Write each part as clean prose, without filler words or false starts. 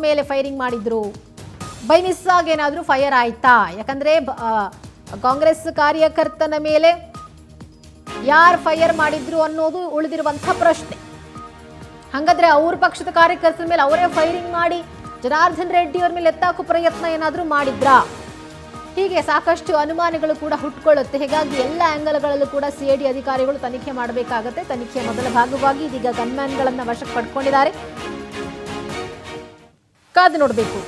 ಮೇಲೆ ಫೈರಿಂಗ್ ಮಾಡಿದ್ರು? By miss ಆಗಿ ಏನಾದರೂ ಫೈರ್ ಆಯ್ತಾ? ಯಾಕಂದ್ರೆ ಕಾಂಗ್ರೆಸ್ ಕಾರ್ಯಕರ್ತನ ಮೇಲೆ ಯಾರು ಫೈರ್ ಮಾಡಿದ್ರು ಅನ್ನೋದು ಉಳಿದಿರುವಂಥ ಪ್ರಶ್ನೆ. ಹಾಗಾದ್ರೆ ಅವ್ರ ಪಕ್ಷದ ಕಾರ್ಯಕರ್ತರ ಮೇಲೆ ಅವರೇ ಫೈರಿಂಗ್ ಮಾಡಿ ಜನಾರ್ದನ್ ರೆಡ್ಡಿ ಅವ್ರ ಮೇಲೆ ಎತ್ತಾಕೋ ಪ್ರಯತ್ನ ಏನಾದರೂ ಮಾಡಿದ್ರಾ? ಹೀಗೆ ಸಾಕಷ್ಟು ಅನುಮಾನಗಳು ಕೂಡ ಹುಟ್ಕೊಳ್ಳುತ್ತೆ. ಹೀಗಾಗಿ ಎಲ್ಲ ಆಂಗಲ್ಗಳಲ್ಲೂ ಕೂಡ ಸಿಐಡಿ ಅಧಿಕಾರಿಗಳು ತನಿಖೆ ಮಾಡಬೇಕಾಗತ್ತೆ. ತನಿಖೆಯ ಮೊದಲ ಭಾಗವಾಗಿ ಇದೀಗ ಗನ್ಮ್ಯಾನ್ಗಳನ್ನ ವಶಕ್ಕೆ ಪಡ್ಕೊಂಡಿದ್ದಾರೆ. ಕಾದು ನೋಡಬೇಕು.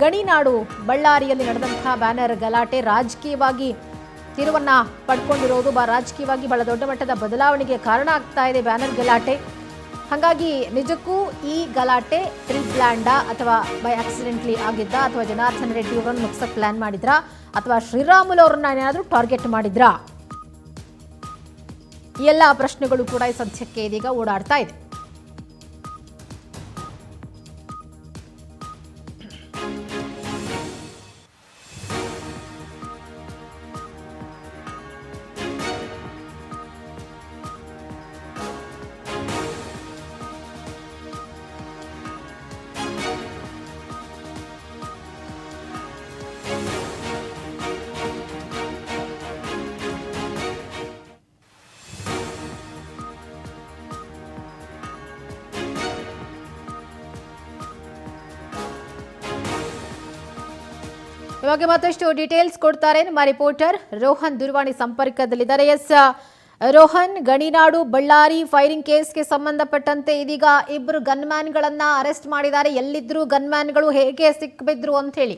ಗಣಿನಾಡು ಬಳ್ಳಾರಿಯಲ್ಲಿ ನಡೆದಂತಹ ಬ್ಯಾನರ್ ಗಲಾಟೆ ರಾಜಕೀಯವಾಗಿ ತಿರುವನ್ನ ಪಡ್ಕೊಂಡಿರೋದು, ರಾಜಕೀಯವಾಗಿ ಬಹಳ ದೊಡ್ಡ ಮಟ್ಟದ ಬದಲಾವಣೆಗೆ ಕಾರಣ ಆಗ್ತಾ ಇದೆ ಬ್ಯಾನರ್ ಗಲಾಟೆ. ಹಾಗಾಗಿ ನಿಜಕ್ಕೂ ಈ ಗಲಾಟೆ ಪ್ರೀ ಪ್ಲಾನ್ಡಾ ಅಥವಾ ಬೈ ಆಕ್ಸಿಡೆಂಟ್ಲಿ ಆಗಿದ್ದ, ಅಥವಾ ಜನಾರ್ದನ್ ರೆಡ್ಡಿ ಅವರನ್ನು ಮುಗಿಸಕ್ಕೆ ಪ್ಲಾನ್ ಮಾಡಿದ್ರಾ, ಅಥವಾ ಶ್ರೀರಾಮುಲು ಅವರನ್ನ ಏನಾದರೂ ಟಾರ್ಗೆಟ್ ಮಾಡಿದ್ರಾ? ಈ ಎಲ್ಲ ಪ್ರಶ್ನೆಗಳು ಕೂಡ ಈ ಸದ್ಯಕ್ಕೆ ಇದೀಗ ಓಡಾಡ್ತಾ ಇದೆ. ಇವಾಗ ಮತ್ತಷ್ಟು ಡೀಟೇಲ್ಸ್ ಕೊಡ್ತಾರೆ ನಮ್ಮ ರಿಪೋರ್ಟರ್ ರೋಹನ್. ದೂರವಾಣಿ ಸಂಪರ್ಕದಲ್ಲಿದ್ದಾರೆ. ಎಸ್ ರೋಹನ್, ಗಣಿನಾಡು ಬಳ್ಳಾರಿ ಫೈರಿಂಗ್ ಕೇಸ್ಗೆ ಸಂಬಂಧಪಟ್ಟಂತೆ ಇದೀಗ ಇಬ್ಬರು ಗನ್ಮ್ಯಾನ್ಗಳನ್ನ ಅರೆಸ್ಟ್ ಮಾಡಿದ್ದಾರೆ. ಎಲ್ಲಿದ್ರು ಗನ್ಮ್ಯಾನ್ಗಳು, ಹೇಗೆ ಸಿಕ್ಬಿದ್ರು ಅಂತ ಹೇಳಿ?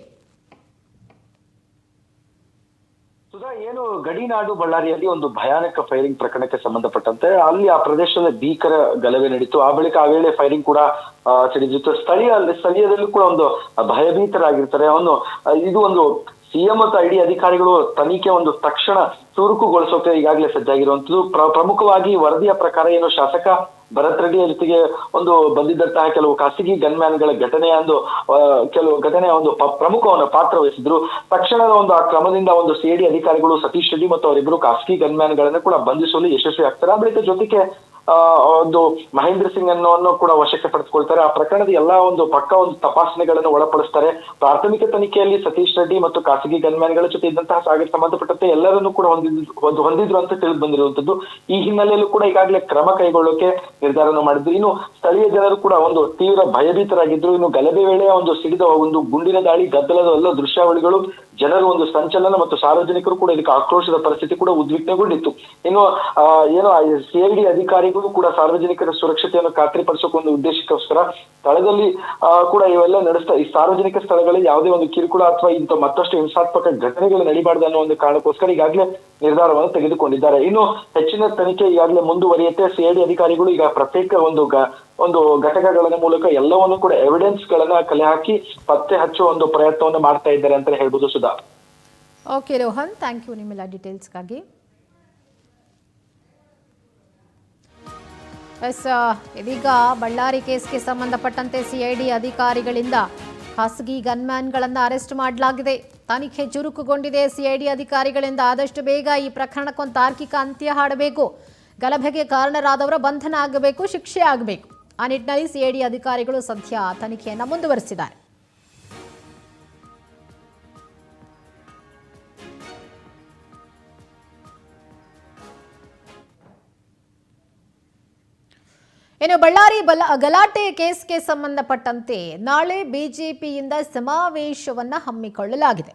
ಸುಧಾ, ಏನು ಗಡಿನಾಡು ಬಳ್ಳಾರಿಯಲ್ಲಿ ಒಂದು ಭಯಾನಕ ಫೈರಿಂಗ್ ಪ್ರಕರಣಕ್ಕೆ ಸಂಬಂಧಪಟ್ಟಂತೆ ಅಲ್ಲಿ ಆ ಪ್ರದೇಶದಲ್ಲಿ ಭೀಕರ ಗಲಭೆ ನಡೀತು. ಆ ಬಳಿಕ ಆ ವೇಳೆ ಫೈರಿಂಗ್ ಕೂಡ ಸಿಡಿದಿತ್ತು. ಸ್ಥಳೀಯದಲ್ಲೂ ಕೂಡ ಒಂದು ಭಯಭೀತರಾಗಿರ್ತಾರೆ. ಇದು ಒಂದು ಸಿಎಂ ಮತ್ತು ಐಡಿ ಅಧಿಕಾರಿಗಳು ತನಿಖೆ ಒಂದು ತಕ್ಷಣ ಚುರುಕುಗೊಳಿಸೋಕೆ ಈಗಾಗಲೇ ಸಜ್ಜಾಗಿರುವಂತದ್ದು. ಪ್ರಮುಖವಾಗಿ ವರದಿಯ ಪ್ರಕಾರ ಏನು ಶಾಸಕ ಭರತ್ ರೆಡ್ಡಿಯ ಜೊತೆಗೆ ಬಂದಿದ್ದಂತಹ ಕೆಲವು ಖಾಸಗಿ ಗನ್ಮ್ಯಾನ್ಗಳ ಕೆಲವು ಘಟನೆಯ ಪ್ರಮುಖವನ್ನು ಪಾತ್ರ ವಹಿಸಿದ್ರು. ತಕ್ಷಣದ ಆ ಕ್ರಮದಿಂದ ಸಿಐಡಿ ಅಧಿಕಾರಿಗಳು ಸತೀಶ್ ರೆಡ್ಡಿ ಮತ್ತು ಅವರಿಬ್ಬರು ಖಾಸಗಿ ಗನ್ಮ್ಯಾನ್ಗಳನ್ನ ಕೂಡ ಬಂಧಿಸುವಲ್ಲಿ ಯಶಸ್ವಿ ಆಗ್ತಾರೆ. ಆ ಬಳಿಕ ಜೊತೆಗೆ ಮಹೇಂದ್ರ ಸಿಂಗ್ ಅನ್ನೋವನ್ನು ಕೂಡ ವಶಕ್ಕೆ ಪಡೆದುಕೊಳ್ತಾರೆ. ಆ ಪ್ರಕರಣದ ಎಲ್ಲಾ ಪಕ್ಕ ತಪಾಸಣೆಗಳನ್ನು ಒಳಪಡಿಸ್ತಾರೆ. ಪ್ರಾಥಮಿಕ ತನಿಖೆಯಲ್ಲಿ ಸತೀಶ್ ರೆಡ್ಡಿ ಮತ್ತು ಖಾಸಗಿ ಗನ್ಮ್ಯಾನ್ಗಳ ಜೊತೆ ಇದ್ದಂತಹ ಸಂಬಂಧಪಟ್ಟಂತೆ ಎಲ್ಲರನ್ನೂ ಕೂಡ ಹೊಂದಿದ್ರು ಅಂತ ತಿಳಿದು ಬಂದಿರುವಂತದ್ದು. ಈ ಹಿನ್ನೆಲೆಯಲ್ಲೂ ಕೂಡ ಈಗಾಗಲೇ ಕ್ರಮ ಕೈಗೊಳ್ಳೋಕೆ ನಿರ್ಧಾರವನ್ನು ಮಾಡಿದ್ರು. ಇನ್ನು ಸ್ಥಳೀಯ ಜನರು ಕೂಡ ತೀವ್ರ ಭಯಭೀತರಾಗಿದ್ರು. ಇನ್ನು ಗಲಭೆ ವೇಳೆ ಸಿಡಿದ ಗುಂಡಿನ ದಾಳಿ, ಗದ್ದಲದ ಎಲ್ಲ ದೃಶ್ಯಾವಳಿಗಳು, ಜನರು ಸಂಚಲನ ಮತ್ತು ಸಾರ್ವಜನಿಕರು ಕೂಡ ಇದಕ್ಕೆ ಆಕ್ರೋಶದ ಪರಿಸ್ಥಿತಿ ಕೂಡ ಉದ್ವಿಗ್ನಗೊಂಡಿತ್ತು. ಇನ್ನು ಸಿಐಡಿ ಅಧಿಕಾರಿಗಳು ಕೂಡ ಸಾರ್ವಜನಿಕರ ಸುರಕ್ಷತೆಯನ್ನು ಖಾತ್ರಿಪಡಿಸೋಕೆ ಉದ್ದೇಶಕ್ಕೋಸ್ಕರ ಸ್ಥಳದಲ್ಲಿ ಕೂಡ ಇವೆಲ್ಲ ನಡೆಸ್ತಾ, ಈ ಸಾರ್ವಜನಿಕ ಸ್ಥಳಗಳಲ್ಲಿ ಯಾವುದೇ ಕಿರುಕುಳ ಅಥವಾ ಇಂಥ ಮತ್ತಷ್ಟು ಹಿಂಸಾತ್ಮಕ ಘಟನೆಗಳು ನಡೀಬಾರ್ದು ಅನ್ನೋ ಕಾರಣಕ್ಕೋಸ್ಕರ ಈಗಾಗಲೇ ನಿರ್ಧಾರವನ್ನು ತೆಗೆದುಕೊಂಡಿದ್ದಾರೆ. ಇನ್ನು ಹೆಚ್ಚಿನ ತನಿಖೆ ಈಗಾಗಲೇ ಮುಂದುವರಿಯುತ್ತೆ. ಸಿಐಡಿ ಅಧಿಕಾರಿಗಳು ಈಗ ಪ್ರತ್ಯೇಕ ಘಟಕಗಳ ಮೂಲಕ ಎಲ್ಲವನ್ನು ಕೂಡ ಎವಿಡೆನ್ಸ್ ಗಳನ್ನ ಕಲೆ ಹಾಕಿ ಪತ್ತೆ ಹಚ್ಚುವ ಪ್ರಯತ್ನವನ್ನು ಮಾಡ್ತಾ ಇದ್ದಾರೆ ಅಂತ ಹೇಳ್ಬೋದು. Sudha. Okay Rohan, thank you ನಿಮ್ಮೆಲ್ಲ ಡೀಟೇಲ್ಸ್ಗಾಗಿ. ಎಸ್, ಇದೀಗ ಬಳ್ಳಾರಿ ಕೇಸ್ಗೆ ಸಂಬಂಧಪಟ್ಟಂತೆ ಸಿಐಡಿ ಅಧಿಕಾರಿಗಳಿಂದ ಖಾಸಗಿ ಗನ್ಮ್ಯಾನ್ಗಳನ್ನು ಅರೆಸ್ಟ್ ಮಾಡಲಾಗಿದೆ. ತನಿಖೆ ಚುರುಕುಗೊಂಡಿದೆ. ಸಿಐಡಿ ಅಧಿಕಾರಿಗಳಿಂದ ಆದಷ್ಟು ಬೇಗ ಈ ಪ್ರಕರಣಕ್ಕೊಂದು ತಾರ್ಕಿಕ ಅಂತ್ಯ ಹಾಡಬೇಕು. ಗಲಭೆಗೆ ಕಾರಣರಾದವರ ಬಂಧನ ಆಗಬೇಕು, ಶಿಕ್ಷೆ ಆಗಬೇಕು. ಆ ನಿಟ್ಟಿನಲ್ಲಿ ಸಿಐಡಿ ಅಧಿಕಾರಿಗಳು ಸದ್ಯ ತನಿಖೆಯನ್ನು ಮುಂದುವರಿಸಿದ್ದಾರೆ. ಇನ್ನು ಬಳ್ಳಾರಿ ಗಲಾಟೆ ಕೇಸ್ಗೆ ಸಂಬಂಧಪಟ್ಟಂತೆ ನಾಳೆ ಬಿಜೆಪಿಯಿಂದ ಸಮಾವೇಶವನ್ನು ಹಮ್ಮಿಕೊಳ್ಳಲಾಗಿದೆ.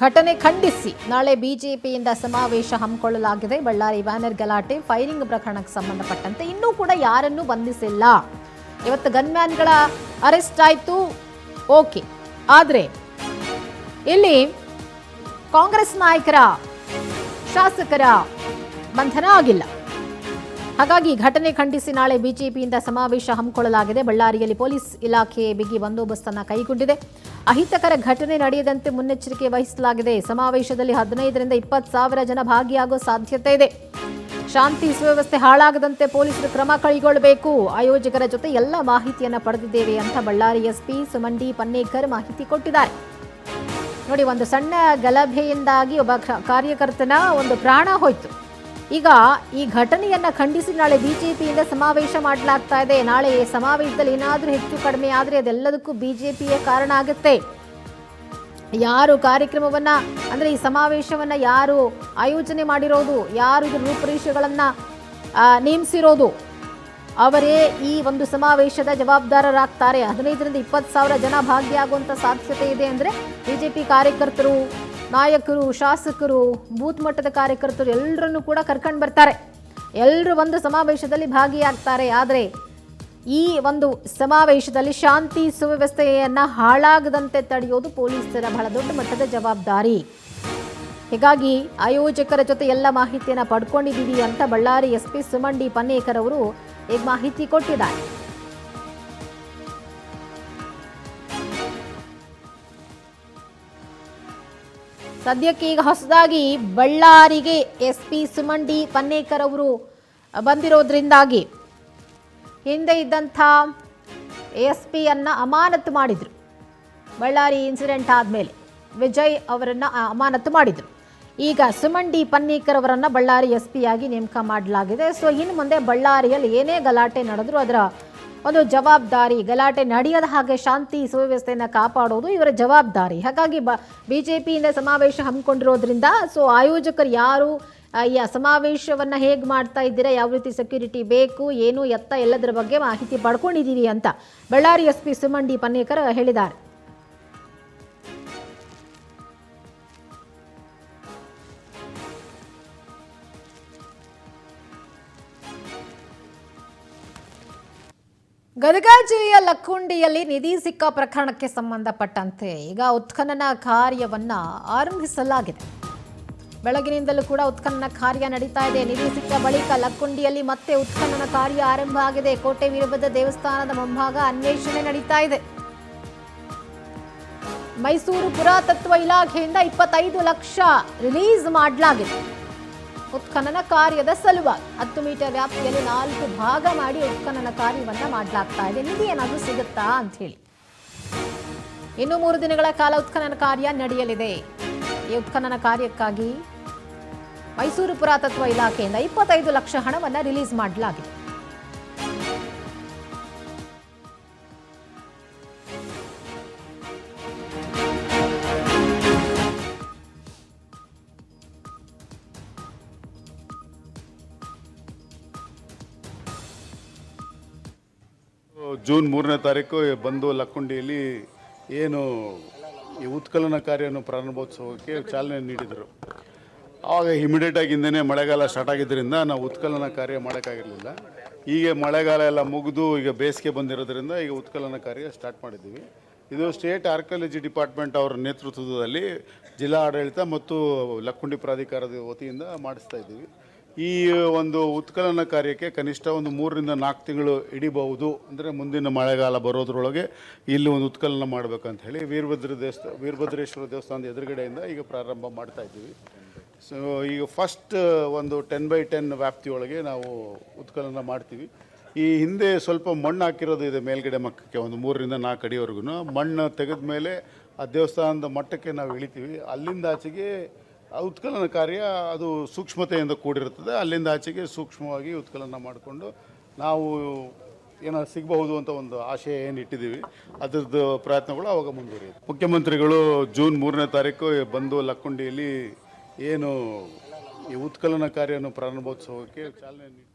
ಘಟನೆ ಖಂಡಿಸಿ ನಾಳೆ ಬಿಜೆಪಿಯಿಂದ ಸಮಾವೇಶ ಹಮ್ಮಿಕೊಳ್ಳಲಾಗಿದೆ. ಬಳ್ಳಾರಿ ಬ್ಯಾನರ್ ಗಲಾಟೆ ಫೈರಿಂಗ್ ಪ್ರಕರಣಕ್ಕೆ ಸಂಬಂಧಪಟ್ಟಂತೆ ಇನ್ನೂ ಕೂಡ ಯಾರನ್ನೂ ಬಂಧಿಸಿಲ್ಲ. ಇವತ್ತು ಗನ್ಮ್ಯಾನ್ಗಳ ಅರೆಸ್ಟ್ ಆಯಿತು, ಓಕೆ. ಆದರೆ ಇಲ್ಲಿ ಕಾಂಗ್ರೆಸ್ ನಾಯಕರ, ಶಾಸಕರ ಬಂಧನ ಆಗಿಲ್ಲ. ಹಾಗಾಗಿ ಘಟನೆ ಖಂಡಿಸಿ ನಾಳೆ ಬಿಜೆಪಿಯಿಂದ ಸಮಾವೇಶ ಹಮ್ಮಿಕೊಳ್ಳಲಾಗಿದೆ. ಬಳ್ಳಾರಿಯಲ್ಲಿ ಪೊಲೀಸ್ ಇಲಾಖೆ ಬಿಗಿ ಬಂದೋಬಸ್ತನ್ನು ಕೈಗೊಂಡಿದೆ. ಅಹಿತಕರ ಘಟನೆ ನಡೆಯದಂತೆ ಮುನ್ನೆಚ್ಚರಿಕೆ ವಹಿಸಲಾಗಿದೆ. ಸಮಾವೇಶದಲ್ಲಿ 15ರಿಂದ 20,000 ಜನ ಭಾಗಿಯಾಗುವ ಸಾಧ್ಯತೆ ಇದೆ. ಶಾಂತಿ ಸುವ್ಯವಸ್ಥೆ ಹಾಳಾಗದಂತೆ ಪೊಲೀಸರು ಕ್ರಮ ಕೈಗೊಳ್ಳಬೇಕು. ಆಯೋಜಕರ ಜೊತೆ ಎಲ್ಲ ಮಾಹಿತಿಯನ್ನು ಪಡೆದಿದ್ದೇವೆ ಅಂತ ಬಳ್ಳಾರಿ ಎಸ್ಪಿ ಸುಮಂಡಿ ಪನ್ನೇಕರ್ ಮಾಹಿತಿ ಕೊಟ್ಟಿದ್ದಾರೆ. ನೋಡಿ, ಒಂದು ಸಣ್ಣ ಗಲಭೆಯಿಂದಾಗಿ ಒಬ್ಬ ಕಾರ್ಯಕರ್ತನ ಪ್ರಾಣ ಹೋಯಿತು. ಈಗ ಈ ಘಟನೆಯನ್ನ ಖಂಡಿಸಿ ನಾಳೆ ಬಿಜೆಪಿಯಿಂದ ಸಮಾವೇಶ ಮಾಡಲಾಗ್ತಾ ಇದೆ. ನಾಳೆ ಸಮಾವೇಶದಲ್ಲಿ ಏನಾದರೂ ಹೆಚ್ಚು ಕಡಿಮೆ ಆದರೆ ಅದೆಲ್ಲದಕ್ಕೂ ಬಿಜೆಪಿಯೇ ಕಾರಣ ಆಗುತ್ತೆ. ಯಾರು ಕಾರ್ಯಕ್ರಮವನ್ನ ಅಂದ್ರೆ ಈ ಸಮಾವೇಶವನ್ನ ಯಾರು ಆಯೋಜನೆ ಮಾಡಿರೋದು, ಯಾರು ಇದ್ರ ರೂಪುರೇಷೆಗಳನ್ನ ನೇಮಿಸಿರೋದು, ಅವರೇ ಈ ಒಂದು ಸಮಾವೇಶದ ಜವಾಬ್ದಾರರಾಗ್ತಾರೆ. 15ರಿಂದ 20,000 ಜನ ಭಾಗಿಯಾಗುವಂತ ಸಾಧ್ಯತೆ ಇದೆ. ಅಂದ್ರೆ ಬಿಜೆಪಿ ಕಾರ್ಯಕರ್ತರು, ನಾಯಕರು, ಶಾಸಕರು, ಬೂತ್ ಮಟ್ಟದ ಕಾರ್ಯಕರ್ತರು ಎಲ್ಲರನ್ನೂ ಕೂಡ ಕರ್ಕೊಂಡು ಬರ್ತಾರೆ. ಎಲ್ಲರೂ ಒಂದು ಸಮಾವೇಶದಲ್ಲಿ ಭಾಗಿಯಾಗ್ತಾರೆ. ಆದರೆ ಈ ಒಂದು ಸಮಾವೇಶದಲ್ಲಿ ಶಾಂತಿ ಸುವ್ಯವಸ್ಥೆಯನ್ನ ಹಾಳಾಗದಂತೆ ತಡೆಯೋದು ಪೊಲೀಸರ ಬಹಳ ದೊಡ್ಡ ಮಟ್ಟದ ಜವಾಬ್ದಾರಿ. ಹೀಗಾಗಿ ಆಯೋಜಕರ ಜೊತೆ ಎಲ್ಲ ಮಾಹಿತಿಯನ್ನು ಪಡ್ಕೊಂಡಿದ್ದೀವಿ ಅಂತ ಬಳ್ಳಾರಿ ಎಸ್ಪಿ ಸುಮನ್ ಪನ್ನೇಕರ್ ಅವರು ಈಗ ಮಾಹಿತಿ ಕೊಟ್ಟಿದ್ದಾರೆ. ಸದ್ಯಕ್ಕೆ ಈಗ ಹೊಸದಾಗಿ ಬಳ್ಳಾರಿಗೆ ಎಸ್ಪಿ ಸುಮನ್ ಪನ್ನೇಕರ್ ಅವರು ಬಂದಿರೋದ್ರಿಂದಾಗಿ ಹಿಂದೆ ಇದ್ದಂಥ ಎಸ್ಪಿಯನ್ನ ಅಮಾನತು ಮಾಡಿದ್ರು. ಬಳ್ಳಾರಿ ಇನ್ಸಿಡೆಂಟ್ ಆದಮೇಲೆ ವಿಜಯ್ ಅವರನ್ನು ಅಮಾನತು ಮಾಡಿದರು. ಈಗ ಸುಮನ್ ಪನ್ನೇಕರ್ ಅವರನ್ನು ಬಳ್ಳಾರಿ ಎಸ್ಪಿಯಾಗಿ ನೇಮಕ ಮಾಡಲಾಗಿದೆ. ಸೊ ಇನ್ನು ಮುಂದೆ ಬಳ್ಳಾರಿಯಲ್ಲಿ ಏನೇ ಗಲಾಟೆ ನಡೆದರೂ ಅದರ ಒಂದು ಜವಾಬ್ದಾರಿ, ಗಲಾಟೆ ನಡೆಯದ ಹಾಗೆ ಶಾಂತಿ ಸುವ್ಯವಸ್ಥೆಯನ್ನು ಕಾಪಾಡೋದು ಇವರ ಜವಾಬ್ದಾರಿ. ಹಾಗಾಗಿ ಬಿಜೆಪಿಯಿಂದ ಸಮಾವೇಶ ಹಮ್ಮಿಕೊಂಡಿರೋದ್ರಿಂದ ಸೊ ಆಯೋಜಕರು ಯಾರು, ಈ ಸಮಾವೇಶವನ್ನು ಹೇಗೆ ಮಾಡ್ತಾ ಇದ್ದೀರಾ, ಯಾವ ರೀತಿ ಸೆಕ್ಯೂರಿಟಿ ಬೇಕು, ಏನು ಎತ್ತ ಎಲ್ಲದರ ಬಗ್ಗೆ ಮಾಹಿತಿ ಪಡ್ಕೊಂಡಿದ್ದೀವಿ ಅಂತ ಬಳ್ಳಾರಿ ಎಸ್ಪಿ ಸುಮನ್ ಪನ್ನೇಕರ್ ಹೇಳಿದ್ದಾರೆ. ಗದಗ ಜಿಲ್ಲೆಯ ಲಕ್ಕುಂಡಿಯಲ್ಲಿ ನಿಧಿ ಸಿಕ್ಕ ಪ್ರಕರಣಕ್ಕೆ ಸಂಬಂಧಪಟ್ಟಂತೆ ಈಗ ಉತ್ಖನನ ಕಾರ್ಯವನ್ನ ಆರಂಭಿಸಲಾಗಿದೆ. ಬೆಳಗಿನಿಂದಲೂ ಕೂಡ ಉತ್ಖನನ ಕಾರ್ಯ ನಡೀತಾ ಇದೆ. ನಿಧಿ ಸಿಕ್ಕ ಬಳಿಕ ಲಕ್ಕುಂಡಿಯಲ್ಲಿ ಮತ್ತೆ ಉತ್ಖನನ ಕಾರ್ಯ ಆರಂಭ ಆಗಿದೆ. ಕೋಟೆ ವೀರಭದ್ರ ದೇವಸ್ಥಾನದ ಮುಂಭಾಗ ಅನ್ವೇಷಣೆ ನಡೀತಾ ಇದೆ. ಮೈಸೂರು ಪುರಾತತ್ವ ಇಲಾಖೆಯಿಂದ 25 ಲಕ್ಷ ರಿಲೀಸ್ ಮಾಡಲಾಗಿದೆ. ಉತ್ಖನನ ಕಾರ್ಯದ ಸಲುವಾಗಿ 10 ಮೀಟರ್ ವ್ಯಾಪ್ತಿಯಲ್ಲಿ 4 ಭಾಗ ಮಾಡಿ ಉತ್ಖನನ ಕಾರ್ಯವನ್ನ ಮಾಡಲಾಗ್ತಾ ಇದೆ. ನಿಧಿ ಏನಾದರೂ ಸಿಗುತ್ತಾ ಅಂತ ಹೇಳಿ ಇನ್ನು 3 ದಿನಗಳ ಕಾಲ ಉತ್ಖನನ ಕಾರ್ಯ ನಡೆಯಲಿದೆ. ಈ ಉತ್ಖನನ ಕಾರ್ಯಕ್ಕಾಗಿ ಮೈಸೂರು ಪುರಾತತ್ವ ಇಲಾಖೆಯಿಂದ 25 ಲಕ್ಷ ಹಣವನ್ನು ರಿಲೀಸ್ ಮಾಡಲಾಗಿದೆ. ಜೂನ್ 3ನೇ ತಾರೀಕು ಬಂದು ಲಕ್ಕುಂಡಿಯಲ್ಲಿ ಏನು ಈ ಉತ್ಖನನ ಕಾರ್ಯವನ್ನು ಪ್ರಾರಂಭೋತ್ಸವಕ್ಕೆ ಚಾಲನೆ ನೀಡಿದರು. ಆವಾಗ ಇಮಿಡಿಯೇಟಾಗಿ ಹಿಂದೆ ಮಳೆಗಾಲ ಸ್ಟಾರ್ಟ್ ಆಗಿದ್ದರಿಂದ ನಾವು ಉತ್ಖನನ ಕಾರ್ಯ ಮಾಡೋಕ್ಕಾಗಿರಲಿಲ್ಲ. ಈಗ ಮಳೆಗಾಲ ಎಲ್ಲ ಮುಗಿದು ಈಗ ಬೇಸಿಗೆ ಬಂದಿರೋದ್ರಿಂದ ಈಗ ಉತ್ಖನನ ಕಾರ್ಯ ಸ್ಟಾರ್ಟ್ ಮಾಡಿದ್ದೀವಿ. ಇದು ಸ್ಟೇಟ್ ಆರ್ಕಿಯಾಲಜಿ ಡಿಪಾರ್ಟ್ಮೆಂಟ್ ಅವರ ನೇತೃತ್ವದಲ್ಲಿ ಜಿಲ್ಲಾ ಆಡಳಿತ ಮತ್ತು ಲಕ್ಕುಂಡಿ ಪ್ರಾಧಿಕಾರದ ವತಿಯಿಂದ ಮಾಡಿಸ್ತಾ ಇದ್ದೀವಿ. ಈ ಒಂದು ಉತ್ಖನನ ಕಾರ್ಯಕ್ಕೆ ಕನಿಷ್ಠ ಒಂದು 3ರಿಂದ 4 ತಿಂಗಳು ಹಿಡಿಬಹುದು. ಅಂದರೆ ಮುಂದಿನ ಮಳೆಗಾಲ ಬರೋದ್ರೊಳಗೆ ಇಲ್ಲಿ ಒಂದು ಉತ್ಖನನ ಮಾಡಬೇಕಂತ ಹೇಳಿ ವೀರಭದ್ರೇಶ್ವರ ದೇವಸ್ಥಾನದ ಎದುರುಗಡೆಯಿಂದ ಈಗ ಪ್ರಾರಂಭ ಮಾಡ್ತಾ ಇದ್ದೀವಿ. ಸೊ ಈಗ ಫಸ್ಟ್ ಒಂದು 10x10 ವ್ಯಾಪ್ತಿಯೊಳಗೆ ನಾವು ಉತ್ಖನನ ಮಾಡ್ತೀವಿ. ಈ ಹಿಂದೆ ಸ್ವಲ್ಪ ಮಣ್ಣು ಹಾಕಿರೋದು ಇದೆ ಮೇಲ್ಗಡೆ ಮಕ್ಕಕ್ಕೆ, ಒಂದು 3ರಿಂದ 4 ಅಡಿವರೆಗೂ ಮಣ್ಣು ತೆಗೆದ ಮೇಲೆ ಆ ದೇವಸ್ಥಾನದ ಮಟ್ಟಕ್ಕೆ ನಾವು ಇಳಿತೀವಿ. ಅಲ್ಲಿಂದ ಆಚೆಗೆ ಉತ್ಖನನ ಕಾರ್ಯ ಅದು ಸೂಕ್ಷ್ಮತೆಯಿಂದ ಕೂಡಿರುತ್ತದೆ. ಅಲ್ಲಿಂದ ಆಚೆಗೆ ಸೂಕ್ಷ್ಮವಾಗಿ ಉತ್ಖನನ ಮಾಡಿಕೊಂಡು ನಾವು ಏನೋ ಸಿಗಬಹುದು ಅಂತ ಒಂದು ಆಶಯ ಏನು ಇಟ್ಟಿದ್ದೀವಿ, ಅದರದ್ದು ಪ್ರಯತ್ನಗಳು ಆವಾಗ ಮುಂದುವರಿಯುತ್ತೆ. ಮುಖ್ಯಮಂತ್ರಿಗಳು ಜೂನ್ 3ನೇ ತಾರೀಕು ಬಂದು ಲಕ್ಕುಂಡಿಯಲ್ಲಿ ಏನು ಈ ಉತ್ಖನನ ಕಾರ್ಯವನ್ನು ಪ್ರಾರಂಭೋತ್ಸವಕ್ಕೆ ಚಾಲನೆ ನೀಡಿ